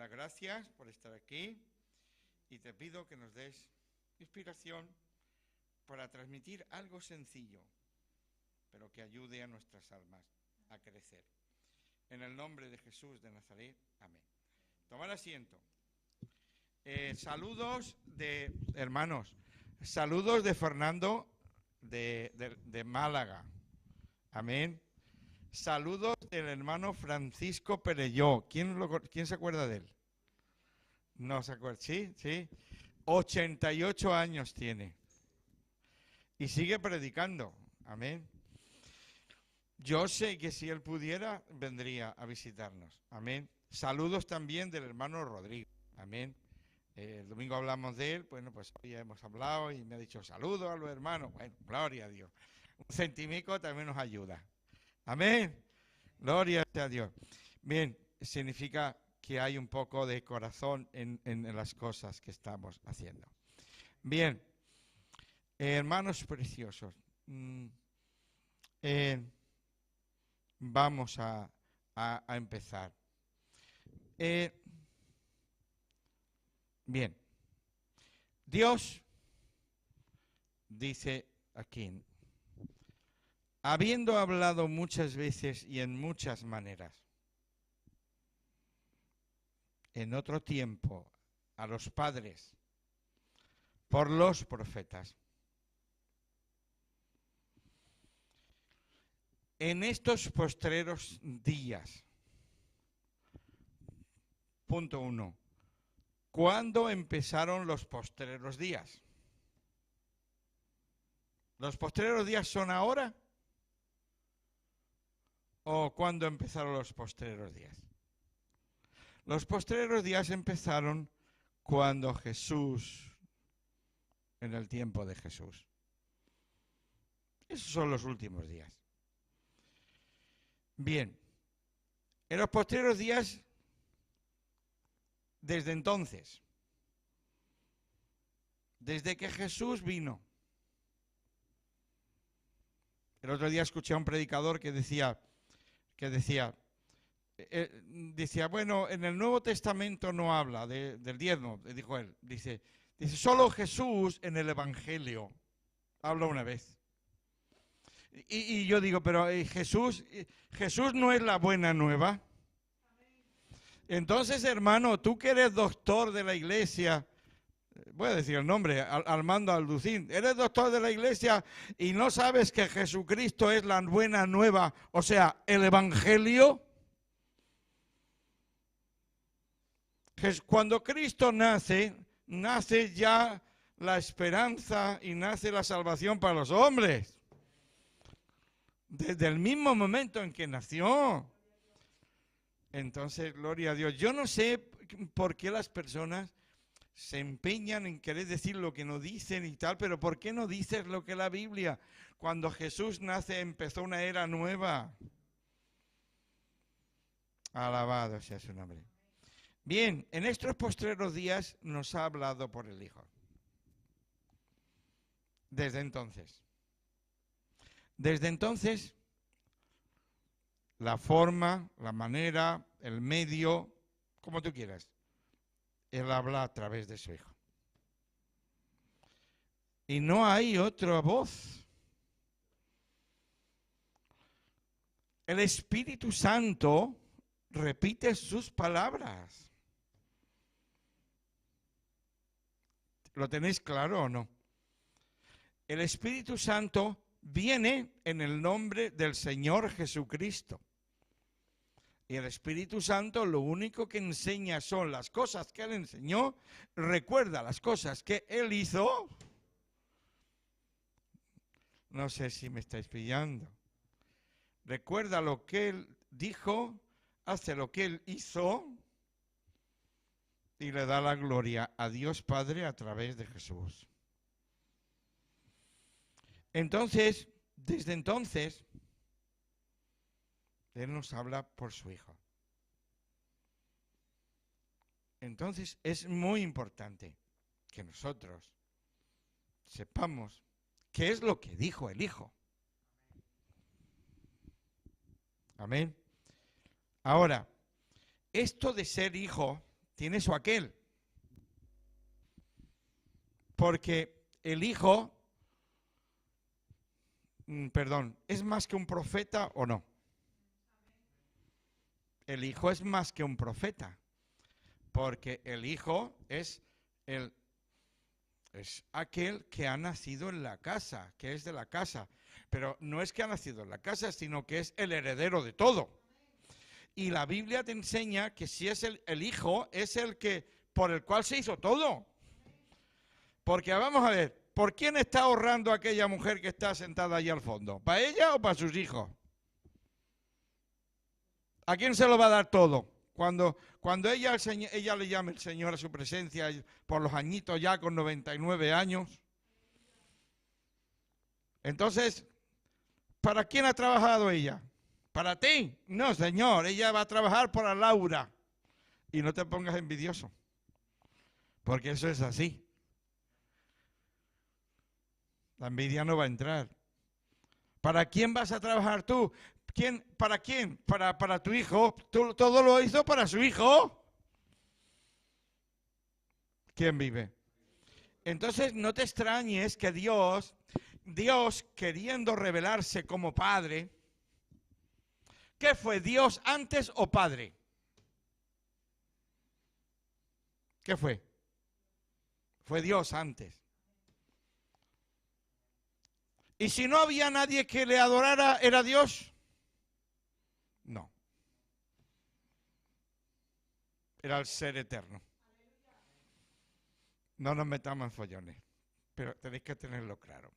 las gracias por estar aquí y te pido que nos des inspiración para transmitir algo sencillo, pero que ayude a nuestras almas a crecer. En el nombre de Jesús de Nazaret, amén. Tomad asiento. Saludos de hermanos, saludos de Fernando de Málaga, amén. Saludos del hermano Francisco Perelló. ¿Quién se acuerda de él? No se acuerda, sí. 88 años tiene y sigue predicando, amén. Yo sé que si él pudiera, vendría a visitarnos, amén. Saludos también del hermano Rodrigo, amén. El domingo hablamos de él, bueno, pues hoy ya hemos hablado y me ha dicho saludos a los hermanos. Bueno, gloria a Dios. Un centimico también nos ayuda, amén. Gloria a Dios. Bien, significa que hay un poco de corazón en las cosas que estamos haciendo. Bien, hermanos preciosos, vamos a empezar. Bien, Dios dice aquí, habiendo hablado muchas veces y en muchas maneras, en otro tiempo, a los padres, por los profetas. En estos postreros días, punto 1, ¿cuándo empezaron los postreros días? ¿Los postreros días son ahora? ¿O cuándo empezaron los postreros días? Los postreros días empezaron cuando Jesús, en el tiempo de Jesús. Esos son los últimos días. Bien, en los postreros días, desde entonces, desde que Jesús vino. El otro día escuché a un predicador que decía, bueno, en el Nuevo Testamento no habla del diezmo, dijo él, dice, solo Jesús en el Evangelio habla una vez. Y yo digo, pero Jesús no es la buena nueva. Entonces, hermano, tú que eres doctor de la iglesia, voy a decir el nombre, Armando Alducín, eres doctor de la iglesia y no sabes que Jesucristo es la buena nueva, o sea, el Evangelio. Cuando Cristo nace ya la esperanza y nace la salvación para los hombres. Desde el mismo momento en que nació. Entonces, gloria a Dios. Yo no sé por qué las personas se empeñan en querer decir lo que no dicen y tal, pero ¿por qué no dices lo que la Biblia? Cuando Jesús nace empezó una era nueva. Alabado sea su nombre. Bien, en estos postreros días nos ha hablado por el Hijo. Desde entonces, la forma, la manera, el medio, como tú quieras, Él habla a través de su Hijo. Y no hay otra voz. El Espíritu Santo repite sus palabras. ¿Lo tenéis claro o no? El Espíritu Santo viene en el nombre del Señor Jesucristo. Y el Espíritu Santo lo único que enseña son las cosas que Él enseñó. Recuerda las cosas que Él hizo. No sé si me estáis pillando. Recuerda lo que Él dijo, hace lo que Él hizo y le da la gloria a Dios Padre a través de Jesús. Entonces, desde entonces, Él nos habla por su Hijo. Entonces, es muy importante que nosotros sepamos qué es lo que dijo el Hijo. Amén. Ahora, esto de ser hijo tiene su aquel. Porque el hijo, ¿es más que un profeta o no? El hijo es más que un profeta, porque el hijo es aquel que ha nacido en la casa, que es de la casa. Pero no es que ha nacido en la casa, sino que es el heredero de todo. Y la Biblia te enseña que si es el hijo, es el que por el cual se hizo todo. Porque vamos a ver, ¿por quién está ahorrando aquella mujer que está sentada allí al fondo? ¿Para ella o para sus hijos? ¿A quién se lo va a dar todo? Cuando ella le llame el Señor a su presencia por los añitos ya con 99 años. Entonces, ¿para quién ha trabajado ella? ¿Para ti? No, Señor, ella va a trabajar para Laura. Y no te pongas envidioso, porque eso es así. La envidia no va a entrar. ¿Para quién vas a trabajar tú? ¿Para quién? Para tu hijo. Todo lo hizo para su hijo. ¿Quién vive? Entonces no te extrañes que Dios queriendo revelarse como Padre, ¿qué fue? ¿Dios antes o Padre? ¿Qué fue? Fue Dios antes. ¿Y si no había nadie que le adorara, era Dios? No. Era el ser eterno. No nos metamos en follones, pero tenéis que tenerlo claro.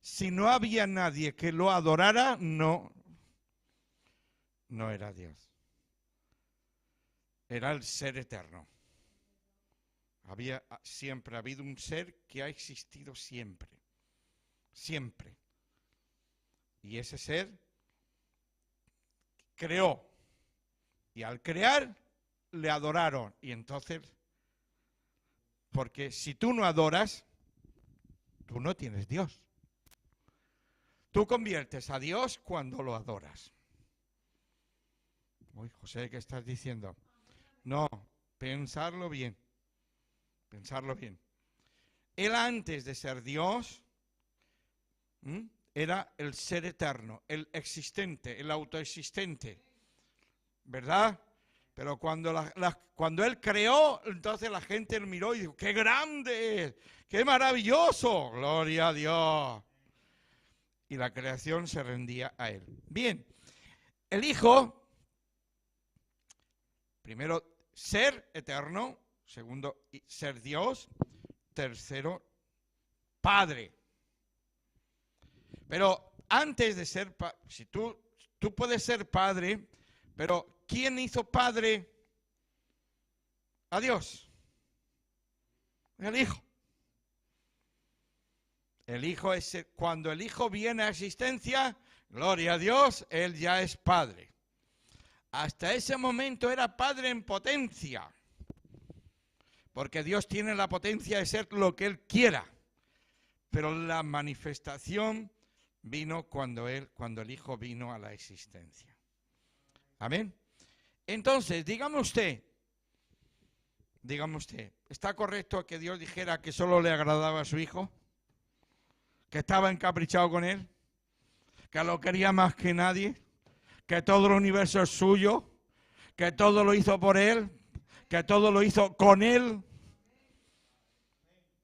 Si no había nadie que lo adorara, no era Dios. Era el ser eterno. Siempre ha habido un ser que ha existido siempre. Siempre. Y ese ser creó. Y al crear, le adoraron. Y entonces, porque si tú no adoras, tú no tienes Dios. Tú conviertes a Dios cuando lo adoras. Uy, José, ¿qué estás diciendo? No, pensarlo bien. Pensarlo bien. Él antes de ser Dios, era el ser eterno, el existente, el autoexistente, ¿verdad? Pero cuando Él creó, entonces la gente miró y dijo, ¡qué grande! ¡Qué maravilloso! ¡Gloria a Dios! Y la creación se rendía a Él. Bien, el Hijo, primero, ser eterno, segundo, ser Dios, tercero, Padre. Pero antes de ser padre, si tú puedes ser padre, pero ¿quién hizo padre a Dios? El Hijo. El Hijo es, cuando el Hijo viene a existencia, gloria a Dios, Él ya es padre. Hasta ese momento era padre en potencia, porque Dios tiene la potencia de ser lo que Él quiera, pero la manifestación vino cuando el Hijo vino a la existencia. Amén. Entonces, dígame usted, ¿está correcto que Dios dijera que solo le agradaba a su Hijo? ¿Que estaba encaprichado con Él? ¿Que lo quería más que nadie? ¿Que todo el universo es suyo? ¿Que todo lo hizo por Él? ¿Que todo lo hizo con Él?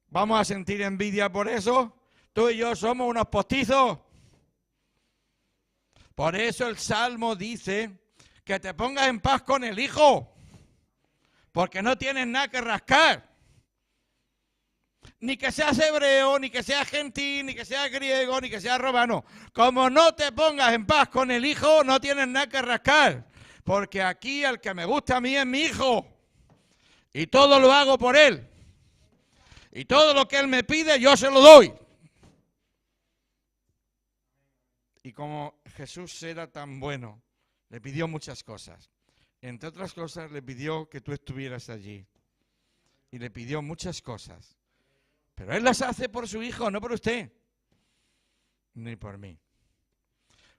¿Vamos a sentir envidia por eso? Tú y yo somos unos postizos. Por eso el Salmo dice que te pongas en paz con el Hijo, porque no tienes nada que rascar. Ni que seas hebreo, ni que seas gentil, ni que seas griego, ni que seas romano. Como no te pongas en paz con el Hijo, no tienes nada que rascar. Porque aquí el que me gusta a mí es mi Hijo. Y todo lo hago por Él. Y todo lo que Él me pide, yo se lo doy. Y como Jesús era tan bueno, le pidió muchas cosas. Entre otras cosas, le pidió que tú estuvieras allí. Y le pidió muchas cosas. Pero Él las hace por su Hijo, no por usted. Ni por mí.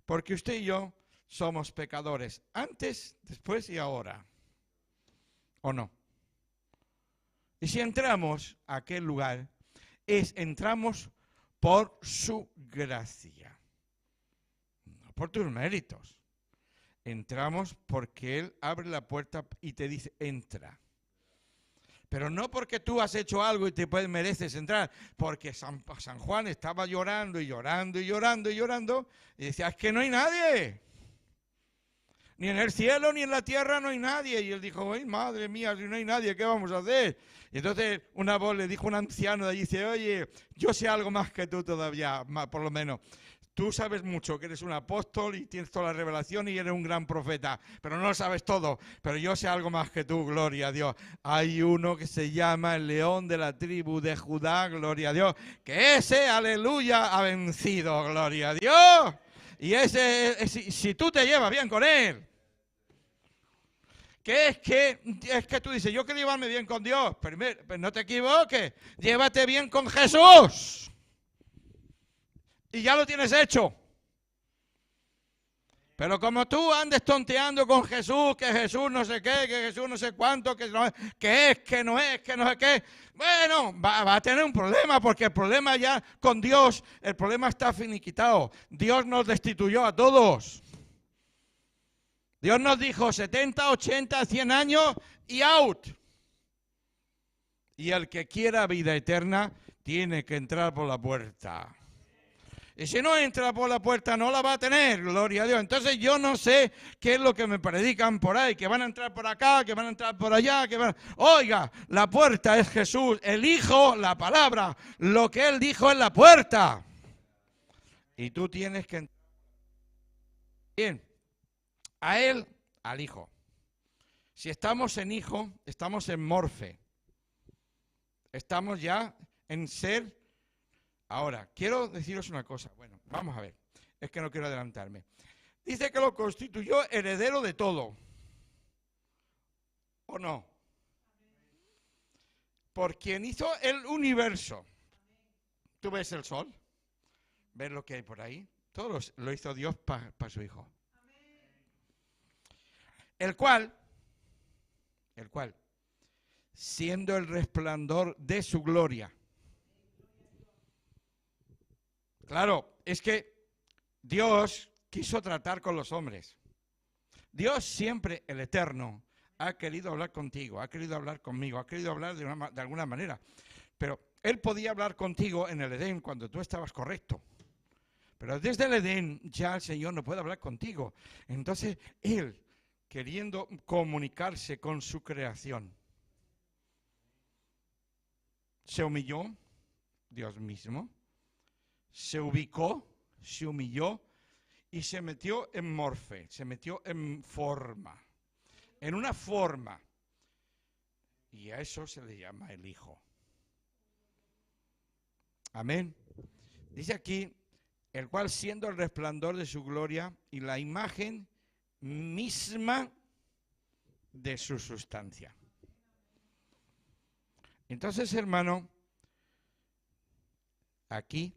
Porque usted y yo somos pecadores. Antes, después y ahora. ¿O no? Y si entramos a aquel lugar, entramos por su gracia, no por tus méritos. Entramos porque Él abre la puerta y te dice, entra. Pero no porque tú has hecho algo y te mereces entrar, porque San Juan estaba llorando y llorando y llorando y llorando, y decía, es que no hay nadie. Ni en el cielo ni en la tierra no hay nadie. Y él dijo, ay, madre mía, si no hay nadie, ¿qué vamos a hacer? Y entonces una voz le dijo a un anciano de allí, dice, oye, yo sé algo más que tú todavía, por lo menos. Tú sabes mucho, que eres un apóstol y tienes toda la revelación y eres un gran profeta, pero no lo sabes todo. Pero yo sé algo más que tú, gloria a Dios. Hay uno que se llama el león de la tribu de Judá, gloria a Dios, que ese, aleluya, ha vencido, gloria a Dios. Y ese, si tú te llevas bien con él, que es que tú dices, yo quiero llevarme bien con Dios, pero no te equivoques, llévate bien con Jesús. Y ya lo tienes hecho. Pero como tú andes tonteando con Jesús, que Jesús no sé qué, que Jesús no sé cuánto, que no es, que no es, que no sé qué, bueno, va a tener un problema, porque el problema ya con Dios, el problema está finiquitado. Dios nos destituyó a todos. Dios nos dijo 70, 80, 100 años y out. Y el que quiera vida eterna tiene que entrar por la puerta. Y si no entra por la puerta no la va a tener, gloria a Dios. Entonces yo no sé qué es lo que me predican por ahí, que van a entrar por acá, que van a entrar por allá, que van... Oiga, la puerta es Jesús, el Hijo, la palabra, lo que Él dijo es la puerta. Y tú tienes que entrar. Bien, a Él, al Hijo. Si estamos en Hijo, estamos en morfe. Estamos ya en ser. Ahora, quiero deciros una cosa. Bueno, vamos a ver. Es que no quiero adelantarme. Dice que lo constituyó heredero de todo. ¿O no? Por quien hizo el universo. ¿Tú ves el sol? ¿Ves lo que hay por ahí? Todo lo hizo Dios para su Hijo. El cual, siendo el resplandor de su gloria. Claro, es que Dios quiso tratar con los hombres. Dios siempre, el Eterno, ha querido hablar contigo, ha querido hablar conmigo, ha querido hablar de alguna manera. Pero Él podía hablar contigo en el Edén cuando tú estabas correcto. Pero desde el Edén ya el Señor no puede hablar contigo. Entonces Él, queriendo comunicarse con su creación, se humilló, Dios mismo, se ubicó, se humilló y se metió en morfe, se metió en forma, en una forma. Y a eso se le llama el Hijo. Amén. Dice aquí, el cual siendo el resplandor de su gloria y la imagen misma de su sustancia. Entonces, hermano, aquí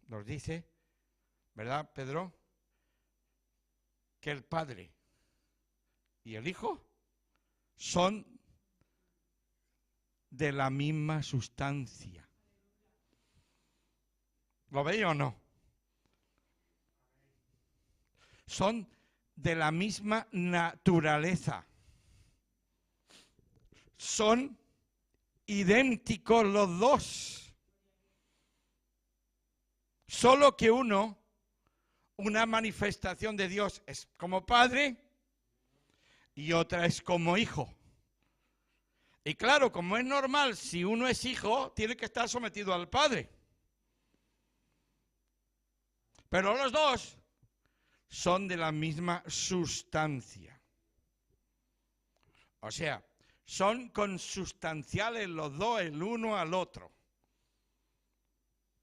nos dice, ¿verdad, Pedro? Que el Padre y el Hijo son de la misma sustancia. ¿Lo veis o no? Son de la misma naturaleza. Son idénticos los dos. Solo que uno, una manifestación de Dios es como Padre y otra es como Hijo. Y claro, como es normal, si uno es hijo, tiene que estar sometido al Padre. Pero los dos son de la misma sustancia. O sea, son consustanciales los dos el uno al otro.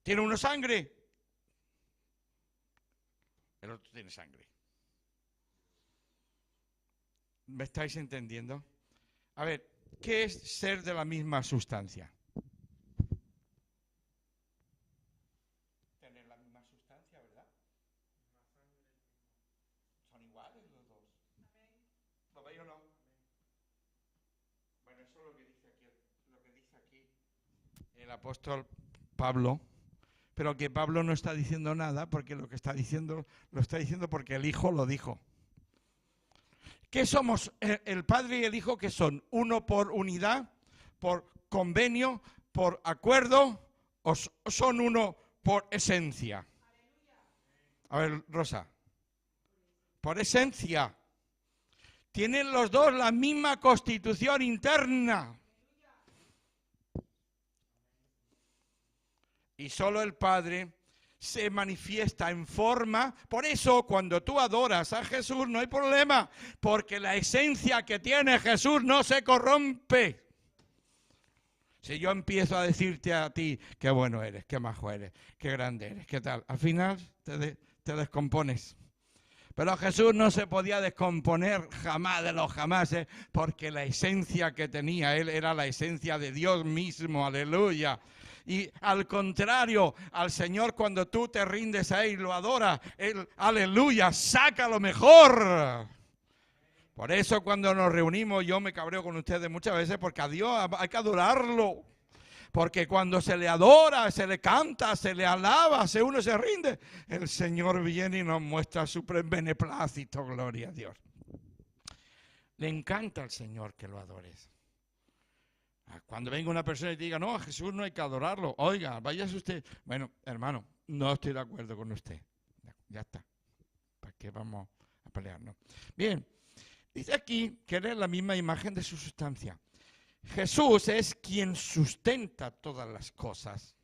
¿Tiene uno sangre? El otro tiene sangre. ¿Me estáis entendiendo? A ver, ¿qué es ser de la misma sustancia? Tener la misma sustancia, ¿verdad? Son iguales los dos. ¿Lo veis o no? Bueno, eso es lo que dice aquí, lo que El apóstol Pablo, pero que Pablo no está diciendo nada porque lo que está diciendo lo está diciendo porque el Hijo lo dijo. ¿Qué somos el Padre y el Hijo? ¿Qué son? ¿Uno por unidad, por convenio, por acuerdo o son uno por esencia? A ver, Rosa. Por esencia. Tienen los dos la misma constitución interna. Y solo el Padre se manifiesta en forma. Por eso, cuando tú adoras a Jesús, no hay problema, porque la esencia que tiene Jesús no se corrompe. Si yo empiezo a decirte a ti, qué bueno eres, qué majo eres, qué grande eres, qué tal, al final te descompones. Pero Jesús no se podía descomponer jamás de los jamases, porque la esencia que tenía Él era la esencia de Dios mismo, aleluya. Y al contrario, al Señor cuando tú te rindes a Él y lo adoras, Él, aleluya, saca lo mejor. Por eso cuando nos reunimos yo me cabreo con ustedes muchas veces, porque a Dios hay que adorarlo. Porque cuando se le adora, se le canta, se le alaba, uno se rinde, el Señor viene y nos muestra su beneplácito, gloria a Dios. Le encanta al Señor que lo adores. Cuando venga una persona y te diga, no, a Jesús no hay que adorarlo, oiga, váyase usted. Bueno, hermano, no estoy de acuerdo con usted. Ya está. ¿Para qué vamos a pelearnos? Bien, dice aquí que era la misma imagen de su sustancia. Jesús es quien sustenta todas las cosas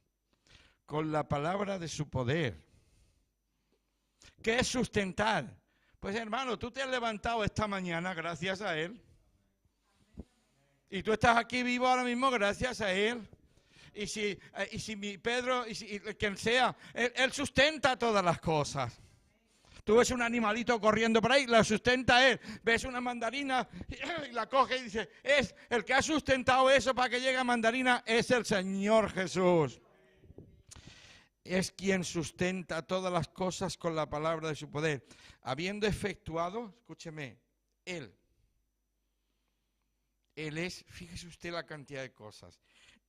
con la palabra de su poder. ¿Qué es sustentar? Pues hermano, tú te has levantado esta mañana gracias a Él. Y tú estás aquí vivo ahora mismo gracias a Él. Y si mi Pedro, y si quien sea, él sustenta todas las cosas. Tú ves un animalito corriendo por ahí, la sustenta Él. Ves una mandarina y la coge y dice, es el que ha sustentado eso para que llegue a mandarina, es el Señor Jesús. Es quien sustenta todas las cosas con la palabra de su poder. Habiendo efectuado, escúcheme, Él es, fíjese usted la cantidad de cosas.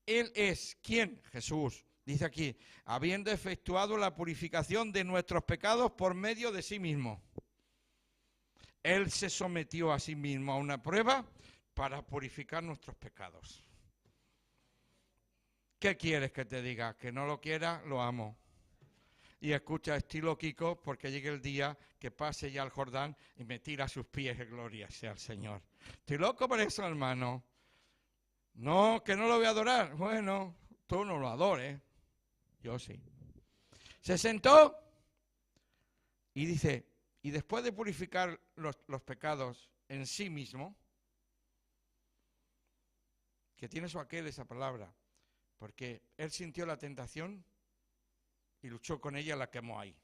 Él es, ¿quién? Jesús. Dice aquí, habiendo efectuado la purificación de nuestros pecados por medio de sí mismo. Él se sometió a sí mismo a una prueba para purificar nuestros pecados. ¿Qué quieres que te diga? Que no lo quiera, lo amo. Y escucha, estilo Kiko, porque llegue el día que pase ya al Jordán y me tira a sus pies, gloria sea al Señor. Estoy loco por eso, hermano. No, que no lo voy a adorar. Bueno, tú no lo adores. Yo sí. Se sentó y dice, y después de purificar los pecados en sí mismo, que tiene su aquel esa palabra, porque él sintió la tentación y luchó con ella, la quemó ahí.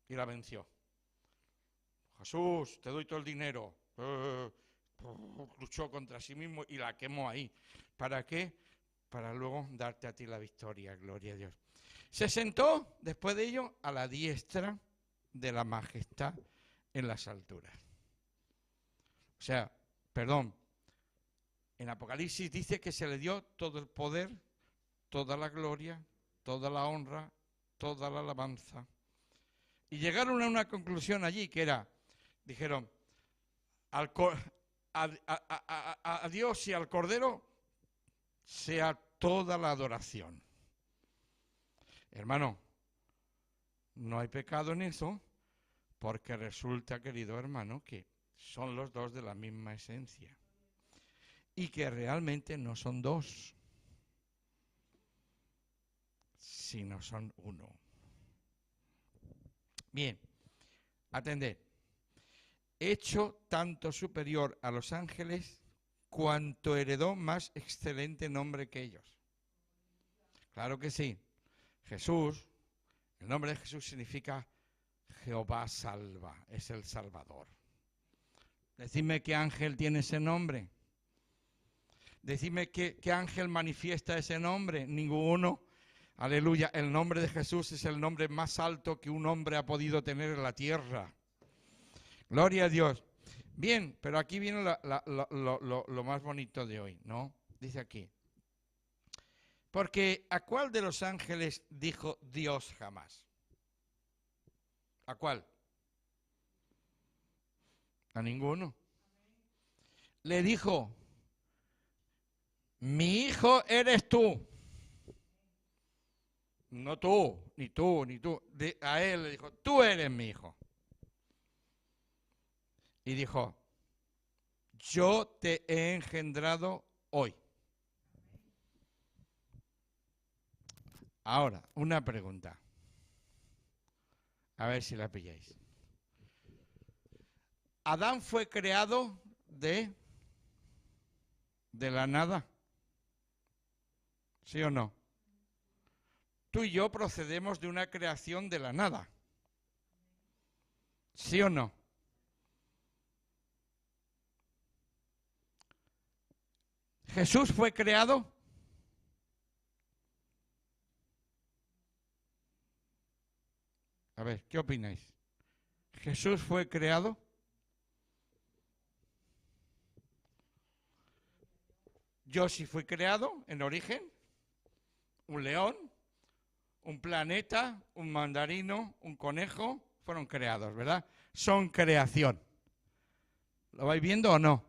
Y la venció. Jesús, te doy todo el dinero. Luchó contra sí mismo y la quemó ahí. ¿Para qué? Para luego darte a ti la victoria, gloria a Dios. Se sentó, después de ello, a la diestra de la majestad en las alturas. O sea, perdón, en Apocalipsis dice que se le dio todo el poder, toda la gloria, toda la honra, toda la alabanza. Y llegaron a una conclusión allí que era, dijeron, a Dios y al Cordero sea toda la adoración. Hermano, no hay pecado en eso, porque resulta, querido hermano, que son los dos de la misma esencia. Y que realmente no son dos, sino son uno. Bien, atended. Hecho tanto superior a los ángeles, cuanto heredó más excelente nombre que ellos. Claro que sí. Jesús, el nombre de Jesús significa Jehová salva, es el Salvador. Decidme qué ángel tiene ese nombre. Decidme qué ángel manifiesta ese nombre. Ninguno. Aleluya. El nombre de Jesús es el nombre más alto que un hombre ha podido tener en la tierra. Gloria a Dios. Bien, pero aquí viene lo más bonito de hoy, ¿no? Dice aquí. Porque ¿a cuál de los ángeles dijo Dios jamás? ¿A cuál? A ninguno. Le dijo, mi hijo eres tú. No tú, ni tú, ni tú. A él le dijo, tú eres mi hijo. Y dijo, yo te he engendrado hoy. Ahora, una pregunta. A ver si la pilláis. Adán fue creado de la nada. ¿Sí o no? Tú y yo procedemos de una creación de la nada. ¿Sí o no? ¿Jesús fue creado? A ver, ¿qué opináis? ¿Jesús fue creado? Yo sí fui creado en origen. Un león, un planeta, un mandarino, un conejo, fueron creados, ¿verdad? Son creación. ¿Lo vais viendo o no?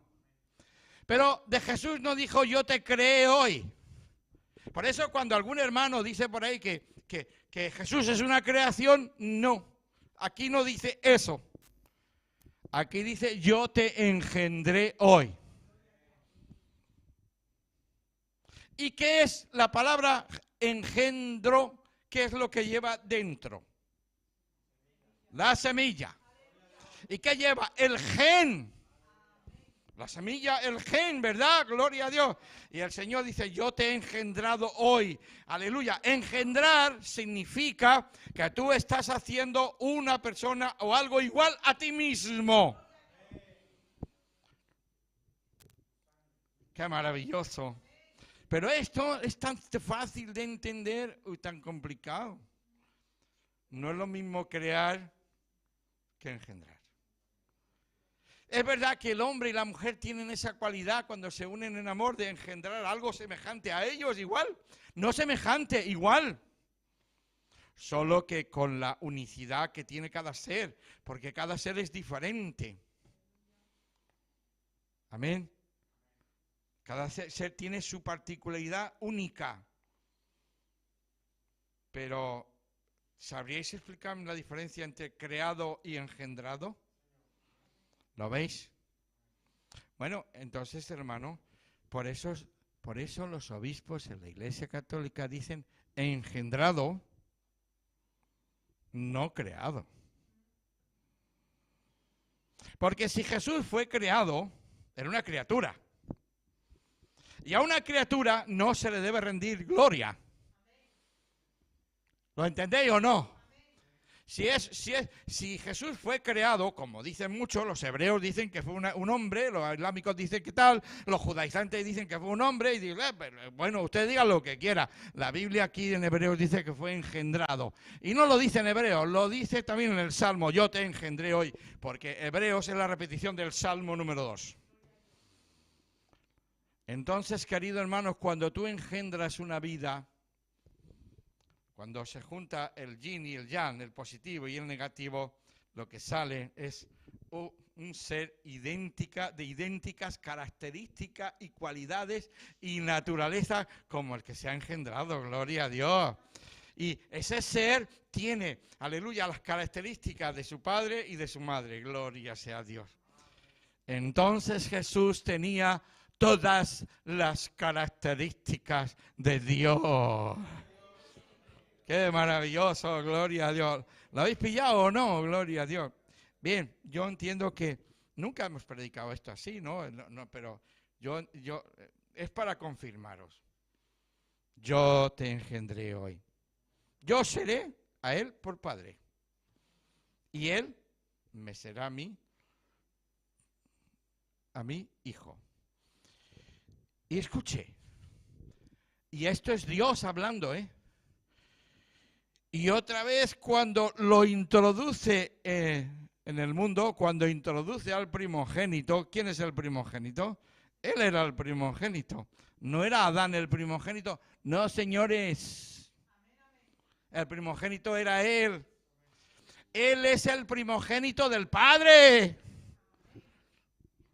Pero de Jesús no dijo yo te creé hoy. Por eso cuando algún hermano dice por ahí que Jesús es una creación, no. Aquí no dice eso. Aquí dice yo te engendré hoy. ¿Y qué es la palabra engendro? ¿Qué es lo que lleva dentro? La semilla. ¿Y qué lleva? El gen. La semilla, el gen, ¿verdad? Gloria a Dios. Y el Señor dice, yo te he engendrado hoy. Aleluya. Engendrar significa que tú estás haciendo una persona o algo igual a ti mismo. Qué maravilloso. Pero esto es tan fácil de entender y tan complicado. No es lo mismo crear que engendrar. Es verdad que el hombre y la mujer tienen esa cualidad cuando se unen en amor de engendrar algo semejante a ellos, igual. No semejante, igual. Solo que con la unicidad que tiene cada ser, porque cada ser es diferente. Amén. Cada ser tiene su particularidad única. Pero, ¿sabríais explicarme la diferencia entre creado y engendrado? ¿Lo veis? Bueno, entonces, hermano, por eso los obispos en la Iglesia Católica dicen engendrado, no creado. Porque si Jesús fue creado, era una criatura. Y a una criatura no se le debe rendir gloria. ¿Lo entendéis o no? Si Jesús fue creado, como dicen muchos, los hebreos dicen que fue un hombre, los islámicos dicen que tal, los judaizantes dicen que fue un hombre, y dicen, bueno, usted diga lo que quiera. La Biblia aquí en hebreos dice que fue engendrado. Y no lo dice en hebreos, lo dice también en el Salmo, yo te engendré hoy, porque hebreos es la repetición del Salmo número 2. Entonces, queridos hermanos, cuando tú engendras una vida, cuando se junta el yin y el yang, el positivo y el negativo, lo que sale es un ser de idénticas características y cualidades y naturaleza como el que se ha engendrado, gloria a Dios. Y ese ser tiene, aleluya, las características de su padre y de su madre, gloria sea a Dios. Entonces Jesús tenía todas las características de Dios. ¡Qué maravilloso! Gloria a Dios. ¿Lo habéis pillado o no? Gloria a Dios. Bien, yo entiendo que nunca hemos predicado esto así, ¿no? Pero yo es para confirmaros. Yo te engendré hoy. Yo seré a él por padre. Y él me será a mí hijo. Y escuche, y esto es Dios hablando, ¿eh? Y otra vez cuando lo introduce en el mundo, cuando introduce al primogénito, ¿quién es el primogénito? Él era el primogénito. No era Adán el primogénito. No, señores. El primogénito era Él. Él es el primogénito del Padre.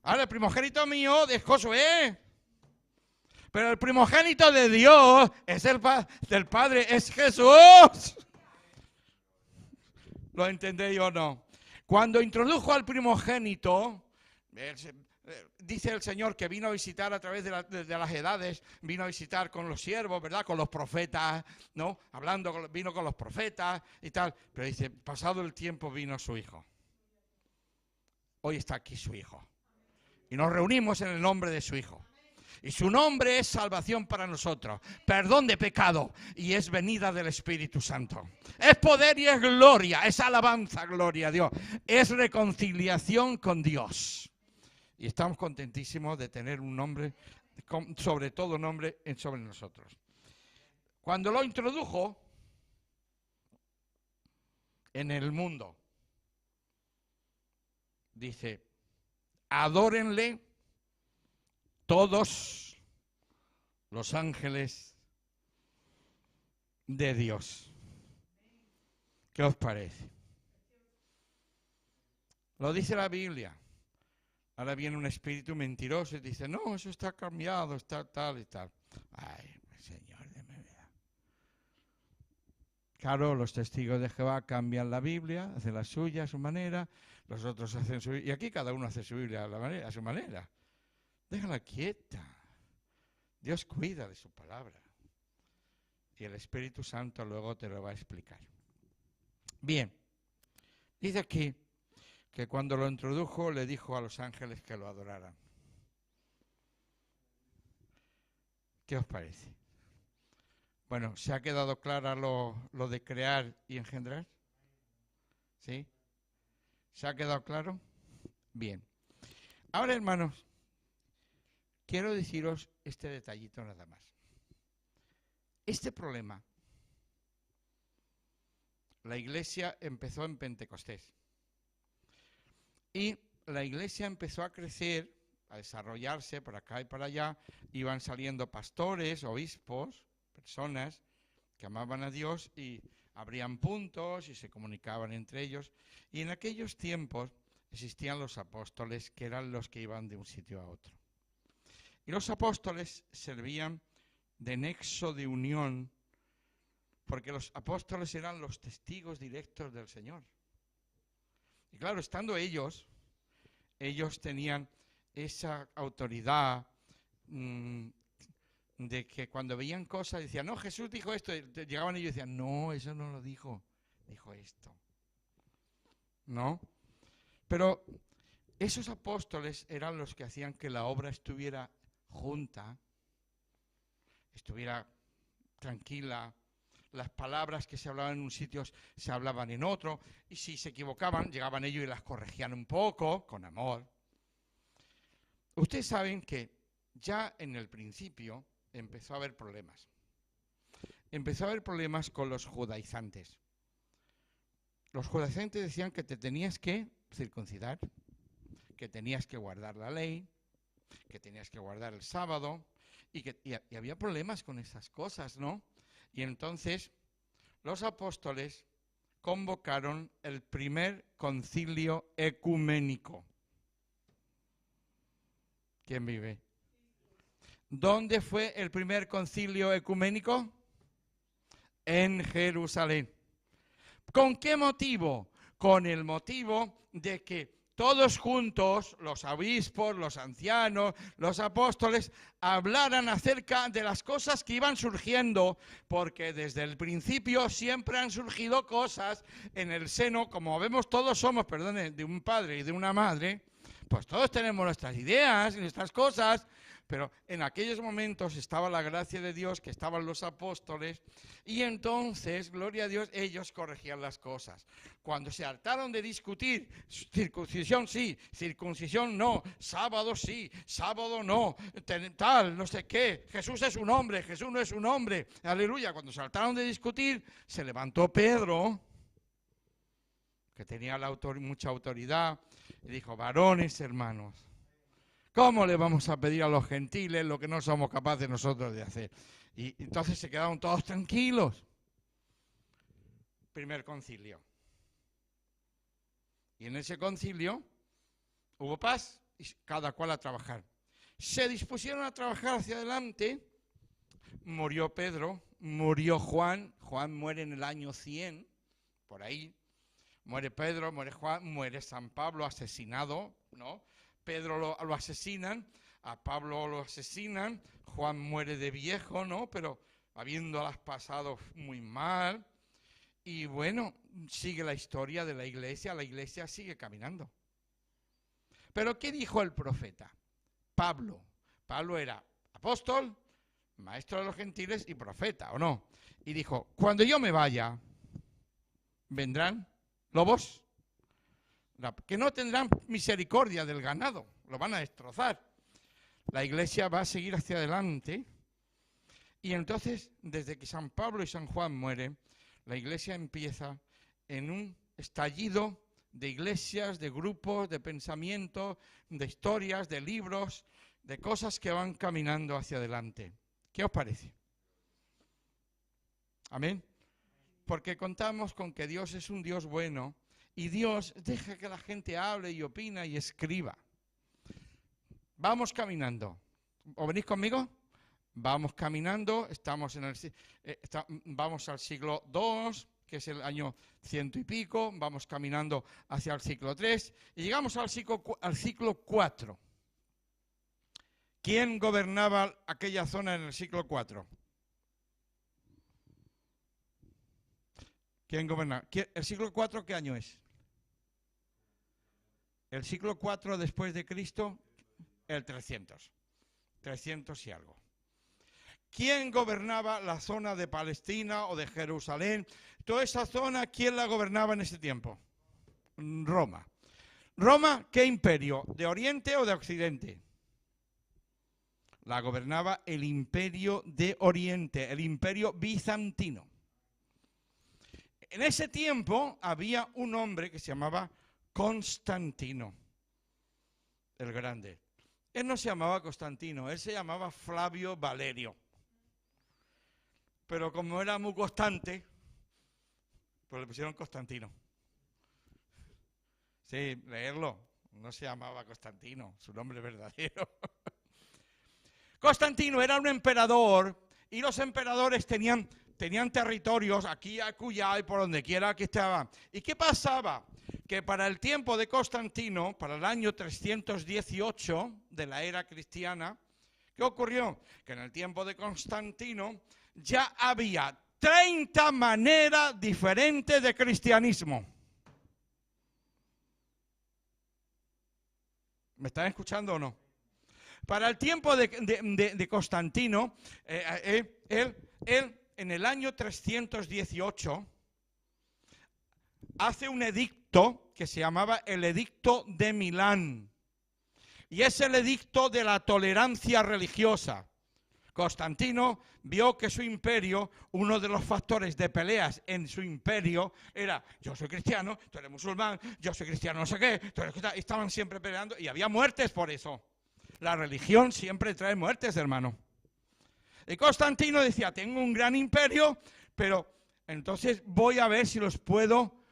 Ahora, el primogénito mío es Josué. Pero el primogénito de Dios es del Padre, es Jesús. ¿Lo entendéis o no? Cuando introdujo al primogénito, dice el Señor que vino a visitar a través de las edades, vino a visitar con los siervos, ¿verdad? Con los profetas, ¿no? Vino con los profetas y tal. Pero dice, pasado el tiempo vino su Hijo. Hoy está aquí su Hijo. Y nos reunimos en el nombre de su Hijo. Y su nombre es salvación para nosotros, perdón de pecado, y es venida del Espíritu Santo. Es poder y es gloria, es alabanza, gloria a Dios. Es reconciliación con Dios. Y estamos contentísimos de tener un nombre, sobre todo nombre, sobre nosotros. Cuando lo introdujo en el mundo, dice, adórenle todos los ángeles de Dios. ¿Qué os parece? Lo dice la Biblia. Ahora viene un espíritu mentiroso y dice, no, eso está cambiado, está tal y tal. Ay, Señor de mi vida. Claro, los testigos de Jehová cambian la Biblia, hacen la suya a su manera, los otros hacen su... Y aquí cada uno hace su Biblia a su manera. Déjala quieta. Dios cuida de su palabra. Y el Espíritu Santo luego te lo va a explicar. Bien. Dice aquí que cuando lo introdujo le dijo a los ángeles que lo adoraran. ¿Qué os parece? Bueno, ¿se ha quedado clara lo de crear y engendrar? ¿Sí? ¿Se ha quedado claro? Bien. Ahora, hermanos, quiero deciros este detallito nada más. Este problema, la iglesia empezó en Pentecostés. Y la iglesia empezó a crecer, a desarrollarse por acá y para allá. Iban saliendo pastores, obispos, personas que amaban a Dios y abrían puntos y se comunicaban entre ellos. Y en aquellos tiempos existían los apóstoles, que eran los que iban de un sitio a otro. Y los apóstoles servían de nexo de unión, porque los apóstoles eran los testigos directos del Señor. Y claro, estando ellos tenían esa autoridad de que cuando veían cosas decían, no, Jesús dijo esto, y llegaban ellos y decían, no, eso no lo dijo, dijo esto. ¿No? Pero esos apóstoles eran los que hacían que la obra estuviera junta, estuviera tranquila. Las palabras que se hablaban en un sitio se hablaban en otro, y si se equivocaban, llegaban ellos y las corregían un poco, con amor. Ustedes saben que ya en el principio empezó a haber problemas. Empezó a haber problemas con los judaizantes. Los judaizantes decían que te tenías que circuncidar, que tenías que guardar la ley, que tenías que guardar el sábado, y había problemas con esas cosas, ¿no? Y entonces los apóstoles convocaron el primer concilio ecuménico. ¿Quién vive? ¿Dónde fue el primer concilio ecuménico? En Jerusalén. ¿Con qué motivo? Con el motivo de que todos juntos, los obispos, los ancianos, los apóstoles, hablaran acerca de las cosas que iban surgiendo, porque desde el principio siempre han surgido cosas en el seno, como vemos todos somos, de un padre y de una madre, pues todos tenemos nuestras ideas y nuestras cosas, pero en aquellos momentos estaba la gracia de Dios, que estaban los apóstoles, y entonces, gloria a Dios, ellos corregían las cosas. Cuando se hartaron de discutir, circuncisión sí, circuncisión no, sábado sí, sábado no, tal, no sé qué, Jesús es un hombre, Jesús no es un hombre, aleluya. Cuando se hartaron de discutir, se levantó Pedro, que tenía mucha autoridad, y dijo, varones hermanos, ¿Cómo le vamos a pedir a los gentiles lo que no somos capaces nosotros de hacer? Y entonces se quedaron todos tranquilos. Primer concilio. Y en ese concilio hubo paz y cada cual a trabajar. Se dispusieron a trabajar hacia adelante. Murió Pedro, murió Juan. Juan muere en el año 100, por ahí. Muere Pedro, muere Juan, muere San Pablo asesinado, ¿no? Pedro lo asesinan, a Pablo lo asesinan, Juan muere de viejo, ¿no? Pero habiéndolas pasado muy mal. Y bueno, sigue la historia de la iglesia sigue caminando. Pero ¿qué dijo el profeta? Pablo. Pablo era apóstol, maestro de los gentiles y profeta, ¿o no? Y dijo, cuando yo me vaya, vendrán lobos que no tendrán misericordia del ganado, lo van a destrozar. La iglesia va a seguir hacia adelante y entonces, desde que San Pablo y San Juan mueren, la iglesia empieza en un estallido de iglesias, de grupos, de pensamientos, de historias, de libros, de cosas que van caminando hacia adelante. ¿Qué os parece? Amén. Porque contamos con que Dios es un Dios bueno y Dios deja que la gente hable y opina y escriba. Vamos caminando. ¿O venís conmigo? Vamos caminando, vamos al siglo II, que es el año 100 y pico, vamos caminando hacia el siglo III y llegamos al siglo IV. ¿Quién gobernaba aquella zona en el siglo IV? ¿Quién gobernaba? ¿El siglo IV qué año es? El siglo IV después de Cristo, el 300. 300 y algo. ¿Quién gobernaba la zona de Palestina o de Jerusalén? Toda esa zona, ¿quién la gobernaba en ese tiempo? Roma. ¿Roma qué imperio? ¿De Oriente o de Occidente? La gobernaba el imperio de Oriente, el imperio bizantino. En ese tiempo había un hombre que se llamaba Constantino, el Grande. Él no se llamaba Constantino, él se llamaba Flavio Valerio. Pero como era muy constante, pues le pusieron Constantino. Sí, leerlo. No se llamaba Constantino, su nombre verdadero. Constantino era un emperador y los emperadores tenían territorios aquí, acullá y por donde quiera que estaban. ¿Y qué pasaba? Que para el tiempo de Constantino, para el año 318 de la era cristiana, ¿qué ocurrió? Que en el tiempo de Constantino ya había 30 maneras diferentes de cristianismo. ¿Me están escuchando o no? Para el tiempo de Constantino, él en el año 318 hace un edicto que se llamaba el Edicto de Milán. Y es el edicto de la tolerancia religiosa. Constantino vio que su imperio, uno de los factores de peleas en su imperio era yo soy cristiano, tú eres musulmán, yo soy cristiano no sé qué, estaban siempre peleando y había muertes por eso. La religión siempre trae muertes, hermano. Y Constantino decía, tengo un gran imperio, pero entonces voy a ver si los puedo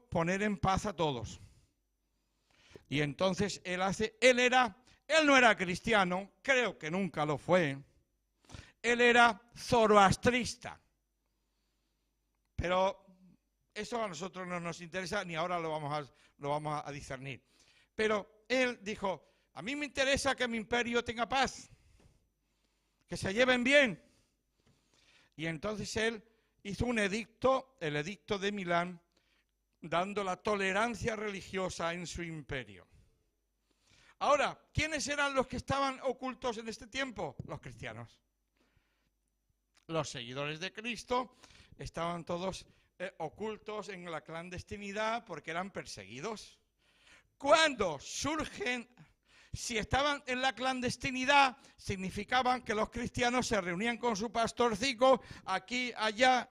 poner en paz a todos. Y entonces él no era cristiano, creo que nunca lo fue. Él era zoroastrista. Pero eso a nosotros no nos interesa, ni ahora lo vamos a discernir. Pero él dijo, a mí me interesa que mi imperio tenga paz, que se lleven bien. Y entonces él hizo un edicto, el Edicto de Milán, dando la tolerancia religiosa en su imperio. Ahora, ¿quiénes eran los que estaban ocultos en este tiempo? Los cristianos. Los seguidores de Cristo estaban todos ocultos en la clandestinidad porque eran perseguidos. Cuando surgen, si estaban en la clandestinidad, significaban que los cristianos se reunían con su pastorcico aquí, allá,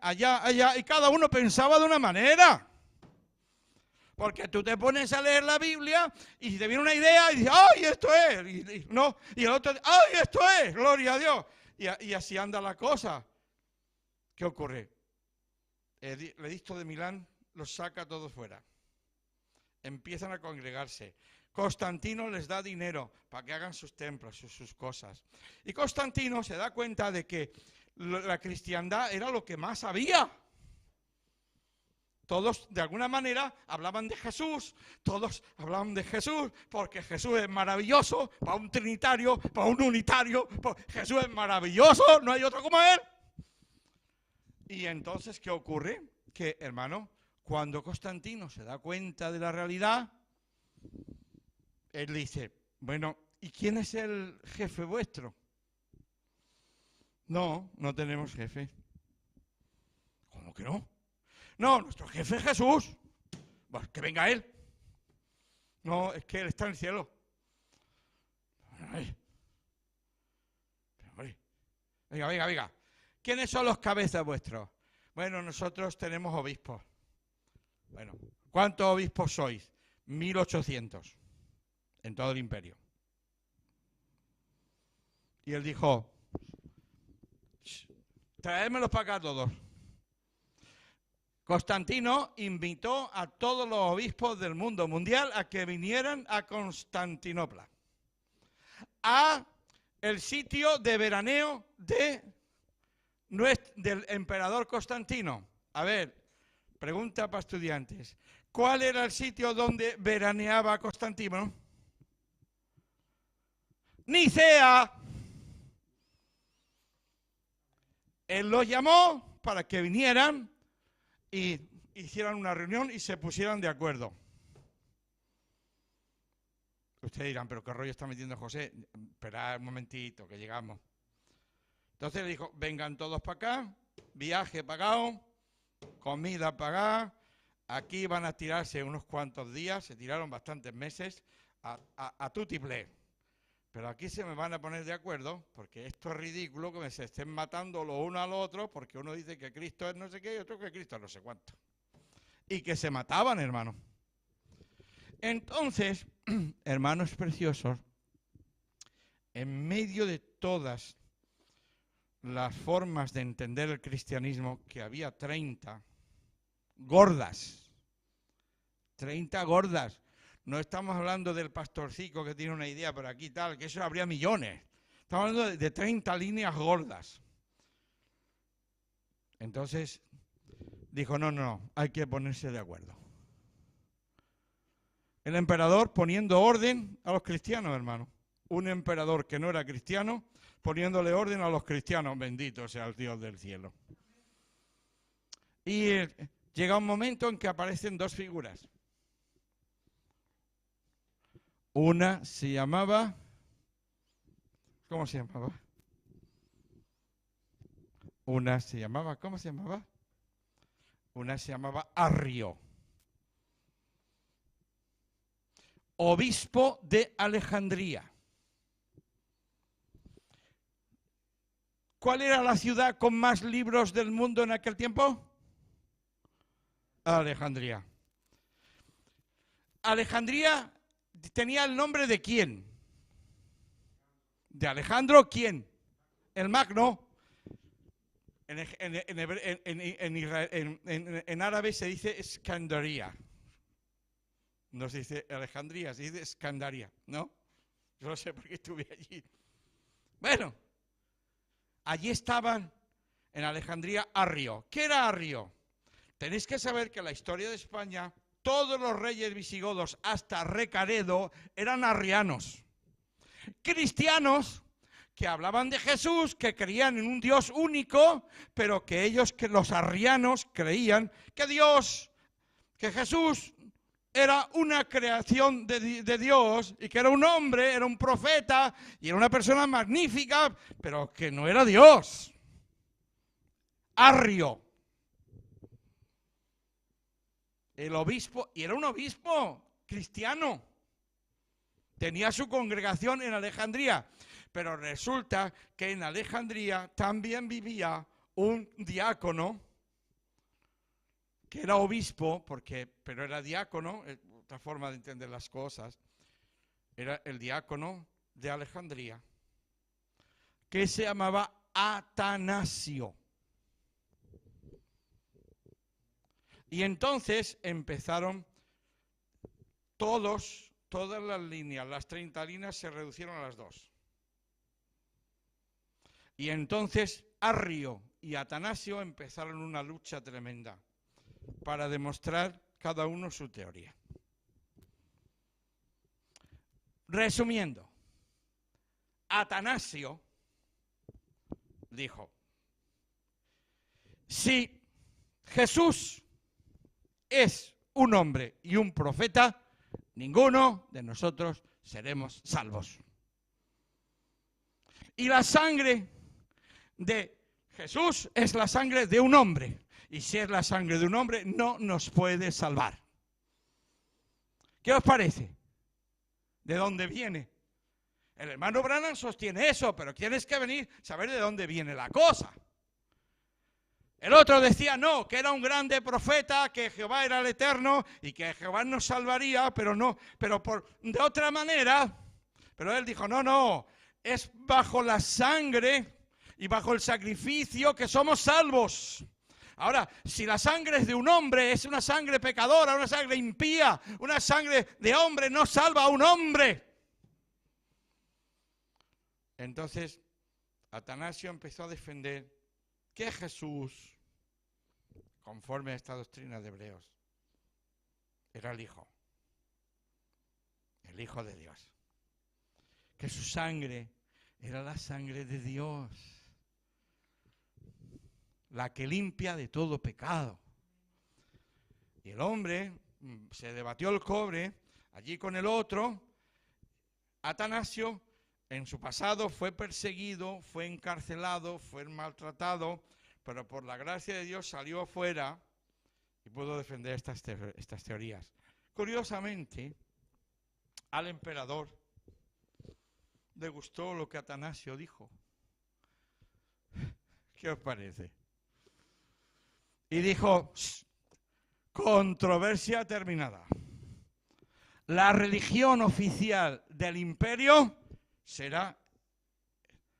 y cada uno pensaba de una manera. Porque tú te pones a leer la Biblia y te viene una idea y dices, ¡ay, esto es! Y el otro, ¡ay, esto es! ¡Gloria a Dios! Y así anda la cosa. ¿Qué ocurre? El edicto de Milán los saca todos fuera. Empiezan a congregarse. Constantino les da dinero para que hagan sus templos, sus cosas. Y Constantino se da cuenta de que la cristiandad era lo que más había. Todos, de alguna manera, hablaban de Jesús. Todos hablaban de Jesús porque Jesús es maravilloso. Para un trinitario, para un unitario, Jesús es maravilloso, no hay otro como Él. Y entonces, ¿qué ocurre? Que, hermano, cuando Constantino se da cuenta de la realidad, él dice, bueno, ¿y quién es el jefe vuestro? No, no tenemos jefe. ¿Cómo que no? No, nuestro jefe es Jesús. Pues que venga Él. No, es que Él está en el cielo. Venga. ¿Quiénes son los cabezas vuestros? Bueno, nosotros tenemos obispos. Bueno, ¿cuántos obispos sois? 1800 en todo el imperio. Y él dijo, traédmelos para acá todos. Constantino invitó a todos los obispos del mundo mundial a que vinieran a Constantinopla, a el sitio de veraneo del emperador Constantino. A ver, pregunta para estudiantes. ¿Cuál era el sitio donde veraneaba Constantino? Nicea. Él los llamó para que vinieran y hicieran una reunión y se pusieran de acuerdo. Ustedes dirán, ¿pero qué rollo está metiendo José? Esperad un momentito, que llegamos. Entonces le dijo, vengan todos para acá, viaje pagado, comida pagada, aquí van a tirarse unos cuantos días, se tiraron bastantes meses, a tutiplé. Pero aquí se me van a poner de acuerdo, porque esto es ridículo que se estén matando lo uno al otro, porque uno dice que Cristo es no sé qué y otro que Cristo es no sé cuánto. Y que se mataban, hermano. Entonces, hermanos preciosos, en medio de todas las formas de entender el cristianismo, que había 30 gordas, 30 gordas. No estamos hablando del pastorcico que tiene una idea por aquí tal, que eso habría millones. Estamos hablando de 30 líneas gordas. Entonces dijo, no, hay que ponerse de acuerdo. El emperador poniendo orden a los cristianos, hermano. Un emperador que no era cristiano, poniéndole orden a los cristianos. Bendito sea el Dios del cielo. Y llega un momento en que aparecen dos figuras. Una se llamaba, ¿cómo se llamaba? Una se llamaba, ¿cómo se llamaba? Una se llamaba Arrio, obispo de Alejandría. ¿Cuál era la ciudad con más libros del mundo en aquel tiempo? Alejandría. Alejandría tenía el nombre de quién? ¿De Alejandro quién? El Magno. En árabe se dice Escandaría. No se dice Alejandría, se dice Escandaría, ¿no? Yo no sé por qué estuve allí. Bueno, allí estaban en Alejandría Arrio. ¿Qué era Arrio? Tenéis que saber que en la historia de España todos los reyes visigodos hasta Recaredo eran arrianos. Cristianos que hablaban de Jesús, que creían en un Dios único, pero que ellos, que los arrianos, creían que que Jesús era una creación de Dios y que era un hombre, era un profeta y era una persona magnífica, pero que no era Dios. Arrio. El obispo, y era un obispo cristiano. Tenía su congregación en Alejandría, pero resulta que en Alejandría también vivía un diácono que era obispo, pero era diácono, otra forma de entender las cosas, era el diácono de Alejandría, que se llamaba Atanasio. Y entonces empezaron todas las líneas, las 30 líneas se reducieron a las 2. Y entonces Arrio y Atanasio empezaron una lucha tremenda para demostrar cada uno su teoría. Resumiendo, Atanasio dijo, si Jesús es un hombre y un profeta, ninguno de nosotros seremos salvos. Y la sangre de Jesús es la sangre de un hombre. Y si es la sangre de un hombre, no nos puede salvar. ¿Qué os parece? ¿De dónde viene? El hermano Branham sostiene eso, pero tienes que saber de dónde viene la cosa. El otro decía no, que era un grande profeta, que Jehová era el eterno y que Jehová nos salvaría, pero de otra manera. Pero él dijo, no, es bajo la sangre y bajo el sacrificio que somos salvos. Ahora, si la sangre es de un hombre, es una sangre pecadora, una sangre impía, una sangre de hombre no salva a un hombre. Entonces, Atanasio empezó a defender que Jesús, conforme a esta doctrina de Hebreos, era el Hijo de Dios. Que su sangre era la sangre de Dios, la que limpia de todo pecado. Y el hombre se debatió el cobre allí con el otro. Atanasio en su pasado fue perseguido, fue encarcelado, fue maltratado, pero por la gracia de Dios salió afuera y pudo defender estas teorías. Curiosamente, al emperador le gustó lo que Atanasio dijo. ¿Qué os parece? Y dijo, controversia terminada. La religión oficial del imperio será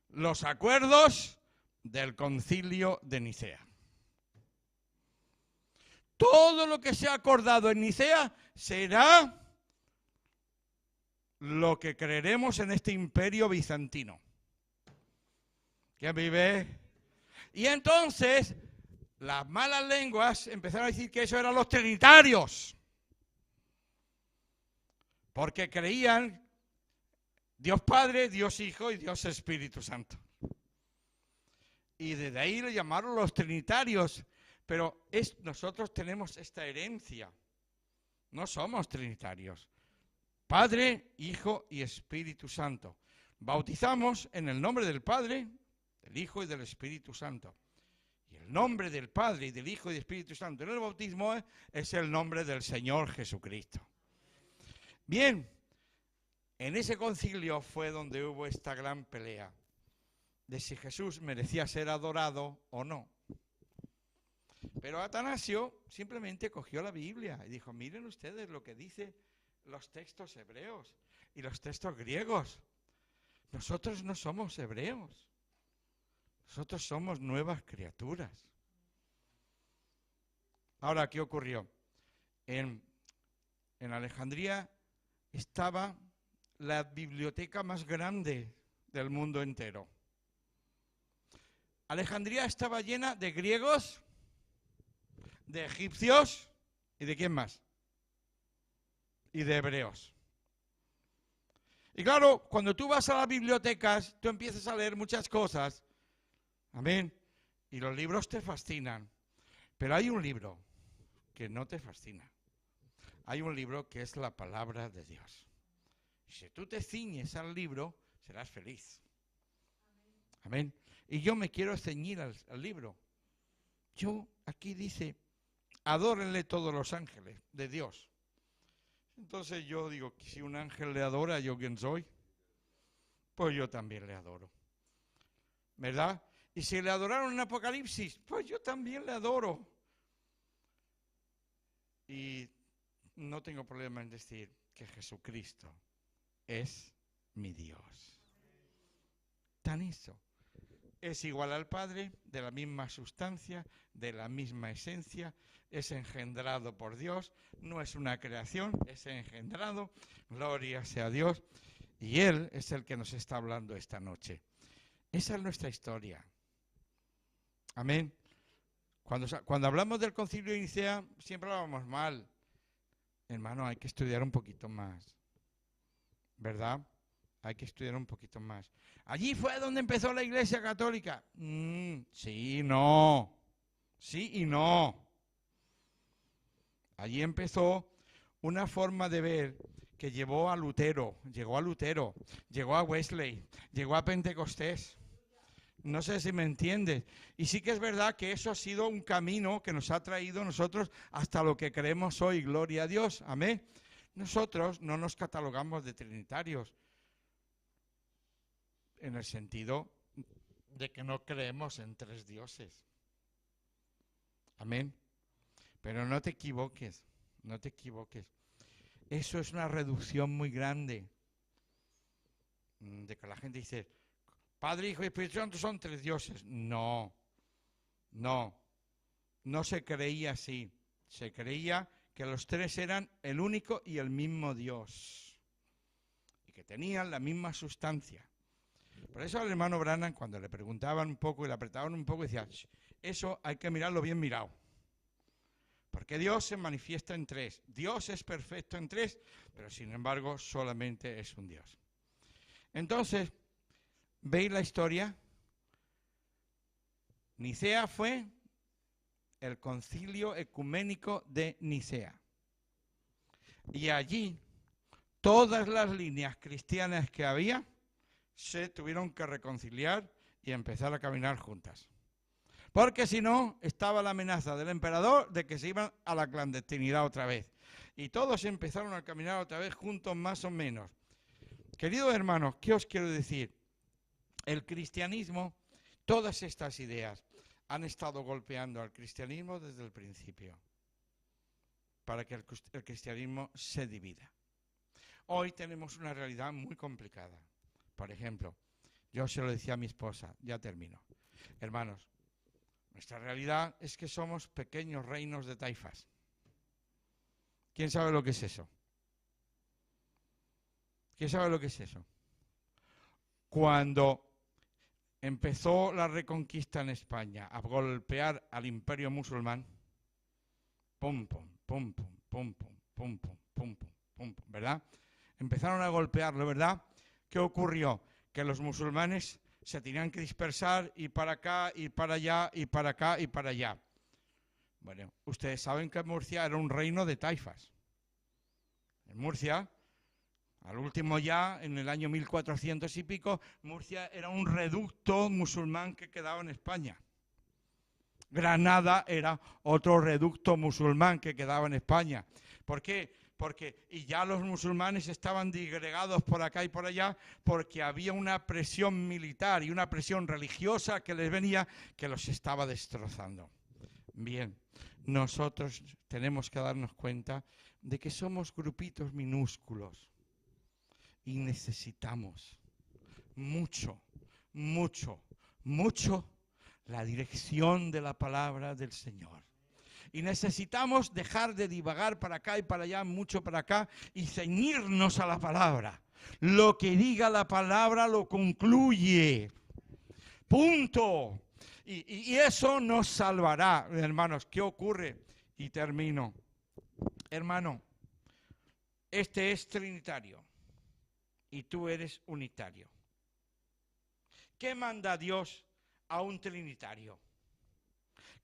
los acuerdos del Concilio de Nicea. Todo lo que se ha acordado en Nicea será lo que creeremos en este imperio bizantino. ¿Quién vive? Y entonces las malas lenguas empezaron a decir que eso eran los trinitarios, porque creían Dios Padre, Dios Hijo y Dios Espíritu Santo. Y desde ahí le llamaron los trinitarios, pero nosotros tenemos esta herencia, no somos trinitarios. Padre, Hijo y Espíritu Santo. Bautizamos en el nombre del Padre, del Hijo y del Espíritu Santo. Y el nombre del Padre y del Hijo y del Espíritu Santo en el bautismo es el nombre del Señor Jesucristo. Bien, en ese concilio fue donde hubo esta gran pelea de si Jesús merecía ser adorado o no. Pero Atanasio simplemente cogió la Biblia y dijo, miren ustedes lo que dice los textos hebreos y los textos griegos. Nosotros no somos hebreos. Nosotros somos nuevas criaturas. Ahora, ¿qué ocurrió? En Alejandría estaba la biblioteca más grande del mundo entero. Alejandría estaba llena de griegos, de egipcios y de ¿quién más? Y de hebreos. Y claro, cuando tú vas a las bibliotecas, tú empiezas a leer muchas cosas. Amén. Y los libros te fascinan. Pero hay un libro que no te fascina. Hay un libro que es la palabra de Dios. Si tú te ciñes al libro, serás feliz. Amén. Y yo me quiero ceñir al libro. Aquí dice, adórenle todos los ángeles de Dios. Entonces yo digo, si un ángel le adora, ¿yo quién soy? Pues yo también le adoro. ¿Verdad? Y si le adoraron en Apocalipsis, pues yo también le adoro. Y no tengo problema en decir que Jesucristo es mi Dios. Tan eso. Es igual al Padre, de la misma sustancia, de la misma esencia, es engendrado por Dios, no es una creación, es engendrado, gloria sea a Dios, y Él es el que nos está hablando esta noche. Esa es nuestra historia. Amén. Cuando hablamos del Concilio de Nicea, siempre hablábamos mal. Hermano, hay que estudiar un poquito más, ¿verdad? Hay que estudiar un poquito más. ¿Allí fue donde empezó la Iglesia Católica? Sí y no. Sí y no. Allí empezó una forma de ver que llegó a Lutero, llegó a Wesley, llegó a Pentecostés. No sé si me entiendes. Y sí que es verdad que eso ha sido un camino que nos ha traído nosotros hasta lo que creemos hoy. Gloria a Dios. Amén. Nosotros no nos catalogamos de trinitarios en el sentido de que no creemos en tres dioses. Amén. Pero no te equivoques, no te equivoques. Eso es una reducción muy grande. De que la gente dice, Padre, Hijo y Espíritu Santo son tres dioses. No se creía así. Se creía que los tres eran el único y el mismo Dios. Y que tenían la misma sustancia. Por eso al hermano Branham, cuando le preguntaban un poco y le apretaban un poco, decía, eso hay que mirarlo bien mirado. Porque Dios se manifiesta en tres. Dios es perfecto en tres, pero sin embargo solamente es un Dios. Entonces, ¿veis la historia? Nicea fue el Concilio Ecuménico de Nicea. Y allí, todas las líneas cristianas que había se tuvieron que reconciliar y empezar a caminar juntas. Porque si no, estaba la amenaza del emperador de que se iban a la clandestinidad otra vez. Y todos empezaron a caminar otra vez juntos más o menos. Queridos hermanos, ¿qué os quiero decir? El cristianismo, todas estas ideas han estado golpeando al cristianismo desde el principio para que el cristianismo se divida. Hoy tenemos una realidad muy complicada. Por ejemplo, yo se lo decía a mi esposa, ya termino. Hermanos, nuestra realidad es que somos pequeños reinos de taifas. ¿Quién sabe lo que es eso? ¿Quién sabe lo que es eso? Cuando empezó la reconquista en España a golpear al imperio musulmán, pum, pum, pum, pum, pum, pum, pum, pum, pum, pum, pum, ¿verdad? Empezaron a golpearlo, ¿verdad? ¿Qué ocurrió? Que los musulmanes se tenían que dispersar y para acá, y para allá, y para acá, y para allá. Bueno, ustedes saben que Murcia era un reino de taifas. En Murcia, al último ya, en el año 1400 y pico, Murcia era un reducto musulmán que quedaba en España. Granada era otro reducto musulmán que quedaba en España. ¿Por qué? Y ya los musulmanes estaban disgregados por acá y por allá porque había una presión militar y una presión religiosa que les venía que los estaba destrozando. Bien, nosotros tenemos que darnos cuenta de que somos grupitos minúsculos y necesitamos mucho la dirección de la palabra del Señor. Y necesitamos dejar de divagar para acá y para allá, mucho para acá, y ceñirnos a la palabra. Lo que diga la palabra lo concluye. Punto. Y eso nos salvará, hermanos. ¿Qué ocurre? Y termino. Hermano, este es trinitario y tú eres unitario. ¿Qué manda Dios a un trinitario?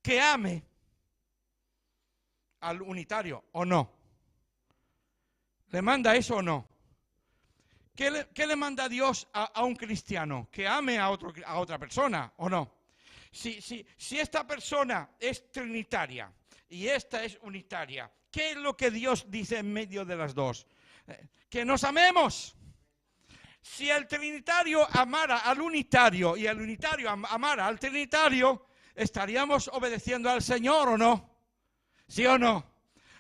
Que ame al unitario, ¿o no? ¿Le manda eso o no? ¿Qué le manda Dios a un cristiano? Que ame a otra persona, ¿o no? Si esta persona es trinitaria y esta es unitaria, ¿qué es lo que Dios dice en medio de las dos? Que nos amemos. Si el trinitario amara al unitario y el unitario amara al trinitario, ¿estaríamos obedeciendo al Señor o no? ¿Sí o no?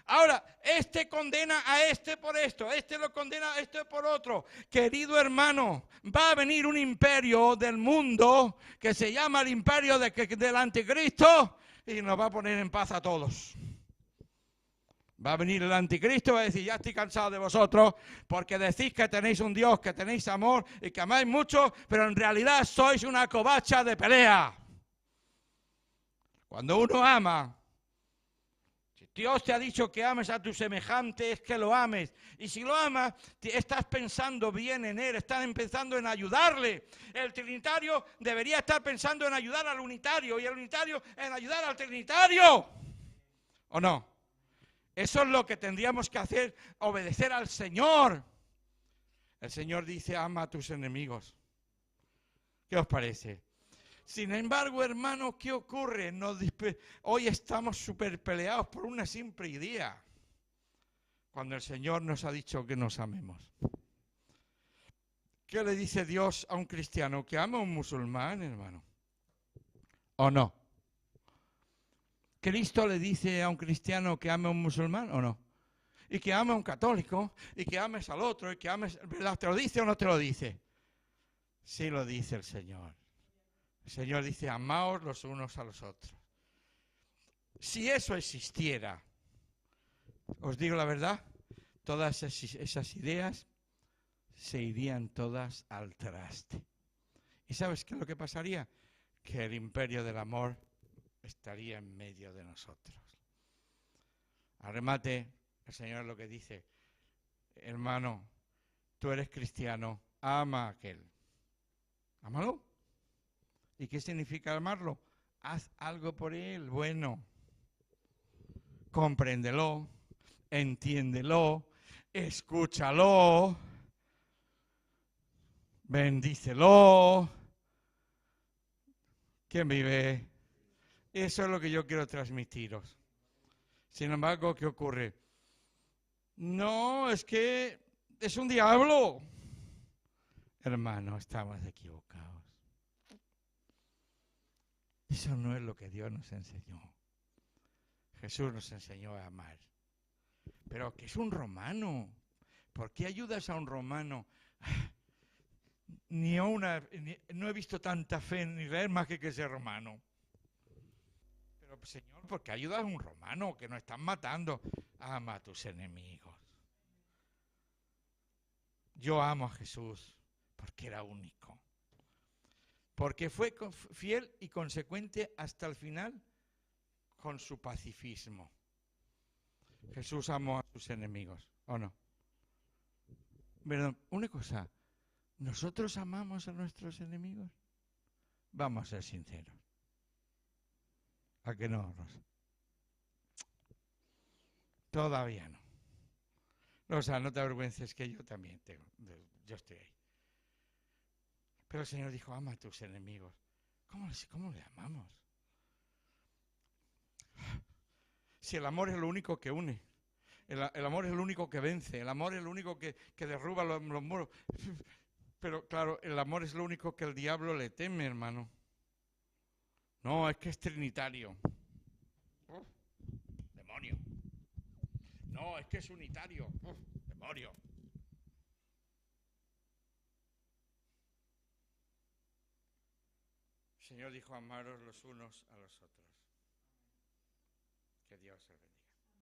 Ahora, este condena a este por esto, este lo condena a este por otro. Querido hermano, va a venir un imperio del mundo que se llama el imperio del anticristo y nos va a poner en paz a todos. Va a venir el anticristo y va a decir, ya estoy cansado de vosotros porque decís que tenéis un Dios, que tenéis amor y que amáis mucho, pero en realidad sois una covacha de pelea. Cuando uno ama, si Dios te ha dicho que ames a tu semejante, es que lo ames. Y si lo amas, estás pensando bien en él, estás pensando en ayudarle. El trinitario debería estar pensando en ayudar al unitario y el unitario en ayudar al trinitario. ¿O no? Eso es lo que tendríamos que hacer, obedecer al Señor. El Señor dice, ama a tus enemigos. ¿Qué os parece? Sin embargo, hermanos, ¿qué ocurre? Hoy estamos súper peleados por una simple idea, cuando el Señor nos ha dicho que nos amemos. ¿Qué le dice Dios a un cristiano? ¿Que ama a un musulmán, hermano? ¿O no? ¿Cristo le dice a un cristiano que ame a un musulmán o no? Y que ame a un católico, y que ames al otro, y que ames, ¿verdad? ¿Te lo dice o no te lo dice? Sí lo dice el Señor. El Señor dice, amaos los unos a los otros. Si eso existiera, os digo la verdad, todas esas ideas se irían todas al traste. ¿Y sabes qué es lo que pasaría? Que el imperio del amor estaría en medio de nosotros. Al remate, el Señor lo que dice, hermano, tú eres cristiano, ama a aquel. Ámalo. ¿Y qué significa amarlo? Haz algo por él, bueno. Compréndelo, entiéndelo, escúchalo, bendícelo. ¿Quién vive? Eso es lo que yo quiero transmitiros. Sin embargo, ¿qué ocurre? No, es que es un diablo. Hermano, estamos equivocados. Eso no es lo que Dios nos enseñó. Jesús nos enseñó a amar. Pero que es un romano. ¿Por qué ayudas a un romano? No he visto tanta fe en Israel más que ese romano. Pero Señor, ¿por qué ayudas a un romano que nos están matando? Ama a tus enemigos. Yo amo a Jesús porque era único. Porque fue fiel y consecuente hasta el final con su pacifismo. Jesús amó a sus enemigos, ¿o no? Perdón, una cosa, ¿nosotros amamos a nuestros enemigos? Vamos a ser sinceros. ¿A que no, Rosa? Todavía no. Rosa, no te avergüences que yo también tengo. Yo estoy ahí. Pero el Señor dijo, ama a tus enemigos. ¿Cómo le amamos? Si el amor es lo único que une. El amor es lo único que vence. El amor es lo único que derruba los muros. Pero claro, el amor es lo único que el diablo le teme, hermano. No, es que es trinitario. Demonio. No, es que es unitario. Demonio. El Señor dijo, amaros los unos a los otros. Que Dios os bendiga.